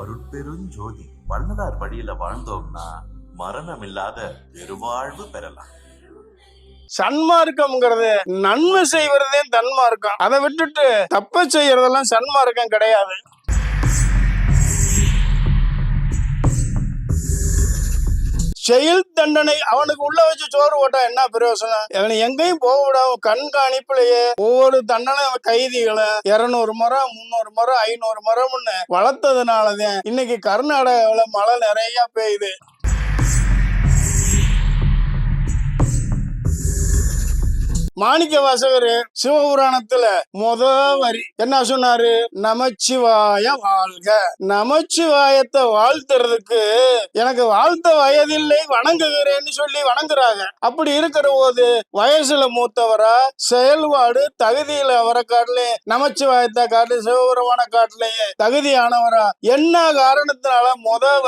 அருட்பெருஞ்சோதி வள்ளலார் வழியில வாழ்ந்தோம்னா மரணமில்லாத பெருவாழ்வு பெறலாம். சன்மார்க்கம்ங்கிறது நன்மை செய்வதே தன்மார்க்கம். அதை விட்டுட்டு தப்ப செய்யறதெல்லாம் சன்மார்க்கம் கிடையாது. செயல் தண்டனை அவனுக்கு உள்ள வச்சு சோறு போட்டா என்ன பிரயோசனம்? அவனை எங்கேயும் போக விடாம கண்காணிப்புலயே ஒவ்வொரு தண்டனை கைதிகளை 200 முறை 300 முறை 500 முறை முன்ன வளர்த்ததுனாலதான் இன்னைக்கு கர்நாடகாவில மழை நிறைய பெய்யுது. மாணிக்க வாசகர் சிவபுராணத்துல வரி என்ன சொன்னாரு? நமச்சிவாய வாழ்க. நமச்சிவாயத்தை வாழ்த்துறதுக்கு எனக்கு வாழ்த்த வயதில்லை வணங்குகிறேன்னு சொல்லி வணங்குறாங்க. அப்படி இருக்கிற போது வயசுல மூத்தவரா செயல்பாடு தகுதியில அவரை காட்டிலே நமச்சிவாயத்தை காட்டு சிவபுராண காட்டிலேயே தகுதியானவரா என்ன காரணத்தினால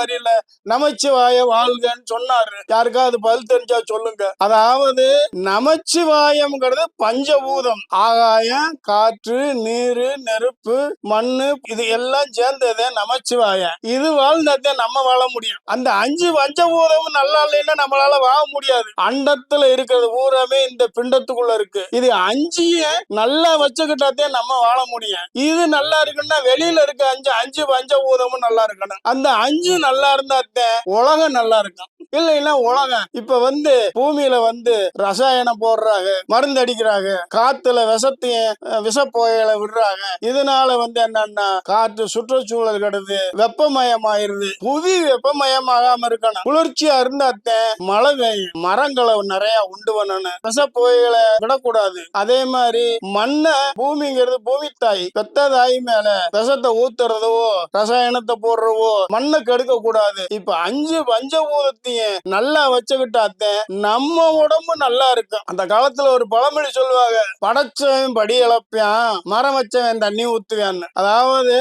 வரியில நமச்சிவாய வாழ்கன்னு சொன்னாரு? யாருக்காவது பதில் தெரிஞ்சா சொல்லுங்க. அதாவது நமச்சிவாயம் பஞ்சபூதம், ஆகாயம், காற்று, நீரு, நெருப்பு, மண்ணு, இது எல்லாம் சேர்ந்ததே நமச்சிவாயம். இது வாழ்ந்ததே நம்ம வாழ முடியும். அந்த 5 பஞ்சபூதமும் நல்லா இல்லைன்னா நம்மளால வாழ முடியாது. அண்டத்துல இருக்கிறது பூராமே இந்த பிண்டத்துக்குள்ள இருக்கு. இது 5 நல்லா வச்சுக்கிட்டாதே நம்ம வாழ முடியும். இது நல்லா இருக்குன்னா வெளியில இருக்க 5 பஞ்சபூதமும் நல்லா இருக்கணும். அந்த 5 நல்லா இருந்தாத்தே உலகம் நல்லா இருக்கும். இல்லைன்னா உலகம் இப்ப பூமியில ரசாயனம் போடுறாங்க, மருந்து அடிக்கிறாங்க, காத்துல விஷ புகையில விடுறாங்க. இதனால என்னன்னா காற்று சுற்றுச்சூழல் கெடுது, வெப்பமயமாயிருது. புவி வெப்பமயமாகாம இருக்கணும். குளிர்ச்சியா இருந்தாத்தே மழை பெய்யும். மரங்களை நிறைய உண்டு பண்ணணும். விஷ புகைகளை விடக்கூடாது. அதே மாதிரி மண்ணை பூமிங்கிறது பூமி தாய், பெத்த தாய் மேல விஷத்தை ஊத்துறதோ ரசாயனத்தை போடுறவோ மண்ணை கெடுக்க கூடாது. இப்ப 5 பஞ்சபூதத்தையும் நல்லா வச்சுக்கிட்டாத்தே நம்ம உடம்பு நல்லா இருக்கும். அந்த காலத்துல ஒரு பழமொழி சொல்லுவாங்க, படைச்சவன் படி இழப்பான், மரம் வச்சவன் தண்ணி ஊத்துவான்னு. அதாவது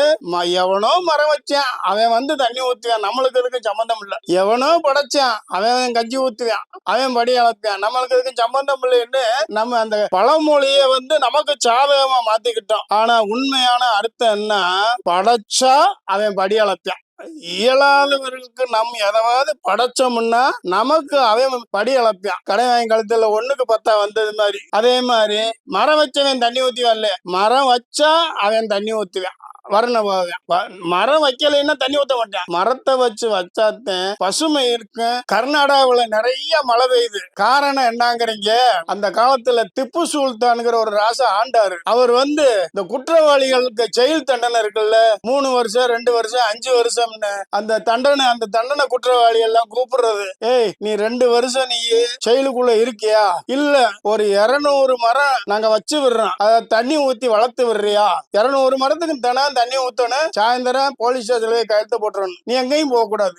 எவனோ மரம் வச்சான் அவன் தண்ணி ஊத்துவான், நம்மளுக்கு இதுக்கு சம்பந்தம் இல்லை. எவனோ படைச்சான் அவன் கஞ்சி ஊத்துவான், அவன் படி இழப்பான், நம்மளுக்கு இதுக்கு சம்பந்தம் இல்லைன்னு நம்ம அந்த பழமொழிய நமக்கு சாதகமா மாத்திக்கிட்டோம். ஆனா உண்மையான அர்த்தம் என்ன? படைச்சா அவன் படி இழப்பான். இயலாதவர்களுக்கு நம்ம எதாவது படைச்சோம்னா நமக்கு அவன் படி இழப்பான். கடை வாங்கி கழுத்துல 1க்கு 10 வந்தது மாதிரி. அதே மாதிரி மரம் வச்சவன் தண்ணி ஊத்துவான் இல்ல, மரம் வச்சா அவன் தண்ணி ஊத்துவான், மரம் வைக்கலைன்னா தண்ணி ஊத்த மாட்டான். மரத்தை வச்சாத்தேன் பசுமை இருக்கும். கர்நாடகாவுல நிறைய மழை பெய்யுது. காரணம் என்னங்கிறீங்க? அந்த காலத்துல திப்பு சுல்தான்ங்கிற ஒரு ராசா ஆண்டாரு. அவர் இந்த குற்றவாளிகளுக்கு ஜெயில் தண்டனை இருக்குல்ல, 3 வருஷம் 2 வருஷம் 5 வருஷம்னு அந்த தண்டனை குற்றவாளி எல்லாம் கூப்பிடுறது. ஏய், நீ 2 வருஷம் நீ ஜெயிலுக்குள்ள இருக்கியா? இல்ல, ஒரு 200 மரம் நாங்க வச்சு விடுறோம், அத தண்ணி ஊத்தி வளர்த்து விடுறியா? 200 மரத்துக்கு தண்ணி ஊத்தணும், சாயந்தரம் போலீஸ் ஸ்டேஷன்ல கையெழுத்து போட்டுறணும். நீ எங்கேயும் போக கூடாது.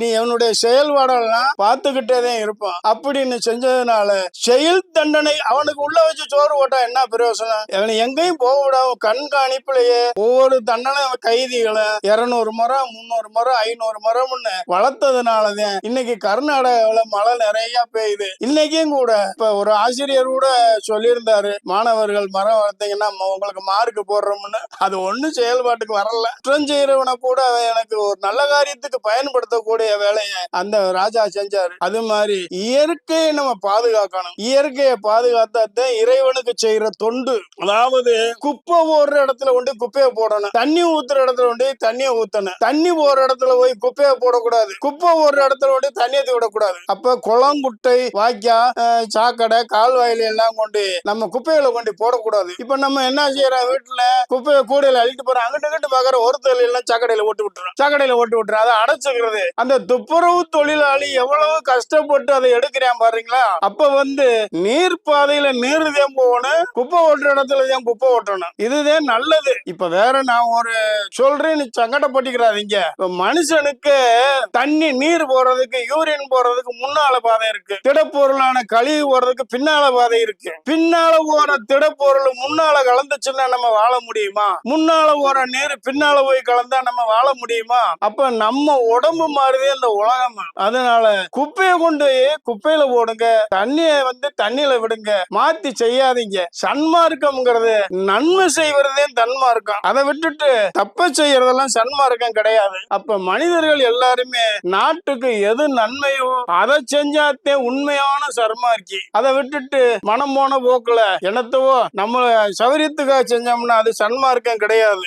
நீ அவனுடைய செயல்பாடெல்லாம் பார்த்துக்கிட்டே இருப்பான். அப்படின்னு செஞ்சதுனால செயல் தண்டனை அவனுக்கு உள்ள வச்சு சோறு போட்டா என்ன பிரயோசனம்? அவனை எங்கேயும் போக விடாம கண்காணிப்புலயே ஒவ்வொரு தண்டனை கைதிகளை 200 முறை 300 முறை 500 முறை முன்ன வளர்த்ததுனாலதான் இன்னைக்கு கர்நாடகாவில மழை நிறைய பெய்யுது. இன்னைக்கும் கூட இப்ப ஒரு ஆசிரியர் கூட சொல்லியிருந்தாரு, மாணவர்கள் மரம் வளர்த்தீங்கன்னா உங்களுக்கு மார்க் போடுறோம்னு. அது ஒண்ணு செயல்பாட்டுக்கு வரல. குற்றம் செய்யறவனை கூட எனக்கு ஒரு நல்ல காரியத்துக்கு பயன்படுத்தக்கூடிய வேலையை அந்த ராஜா செஞ்சாரு. அது மாதிரி இயற்கையை நம்ம பாதுகாக்கணும். இயற்கையை பாதுகாத்தான் இறைவனுக்கு செய்யற தொண்டு. அதாவது குப்பை போடுற இடத்துல கொண்டு குப்பையை போடணும், தண்ணி ஊத்துற இடத்துல கொண்டு தண்ணியை ஊத்தணும், தண்ணி போற இடத்துல போய் குப்பையை போடக்கூடாது, குப்பை போடுற இடத்துல கொண்டு தண்ணியை விடக்கூடாது. அப்ப குளம், குட்டை, வாய்க்கா, சாக்கடை, கால்வாயில எல்லாம் கொண்டு நம்ம குப்பைகளை கொண்டு போடக்கூடாது. இப்ப நம்ம என்ன செய்யறோம்? வீட்டுல குப்பையை கூடையில அழிட்டு போறோம், அங்கிட்டு பாக்குற ஒரு தொழிலாம் சாக்கடையில ஓட்டு விட்டுறோம். அதை அடைச்சுக்கிறது. அந்த துப்புரவு தொழிலாளி எவ்வளவு கஷ்டப்பட்டு அதை எடுக்கிறான் பாருங்களா. அப்ப நீர் பாதையில நீர் தான் போகணும், குப்பை ஓட்டுற இடத்துல தான் குப்பை ஓட்டணும். இதுதான் நல்லது. இப்ப வேற நான் ஒரு சொல்றேன், நீ சங்கடப்பட்டுக்கிறாதீங்க. மனுஷனுக்கு தண்ணி நீர் போறதுக்கு, யூரின் போறதுக்கு முன்னால பாதை இருக்கு, திடப்பொருளான கழிவு போறதுக்கு பின்னால பாதை இருக்கு. பின்னால போற திடப்பொருள் முன்னால கலந்துச்சுன்னா நம்ம வாழ முடியுமா? முன்னால போற நீர் பின்னால போய் கலந்தா நம்ம வாழ முடியுமா? அப்ப நம்ம உடம்பு மாறுதே இந்த உலகம். அதனால குப்பையை கொண்டு குப்பையில போடுங்க, தண்ணிய தண்ணியில விடுங்க, மாத்தி செய்யாதீங்க. சன்மார்க்கம்ங்கிறது நன்மை செய்வதே தன்மார்க்கம். அதை விட்டுட்டு தப்ப செய்யறதெல்லாம் சன்மார்க்கம் கிடையாது. அப்ப மனிதர்கள் எல்லாருமே நாட்டுக்கு எது நன்மையோ அதை செஞ்சாத்தே உண்மையான சன்மார்க்கி. அதை விட்டுட்டு மனம் போன போக்குல என்னத்தவோ நம்ம சௌரியத்துக்காக செஞ்சோம்னா அது சன்மார்க்கம் கிடையாது.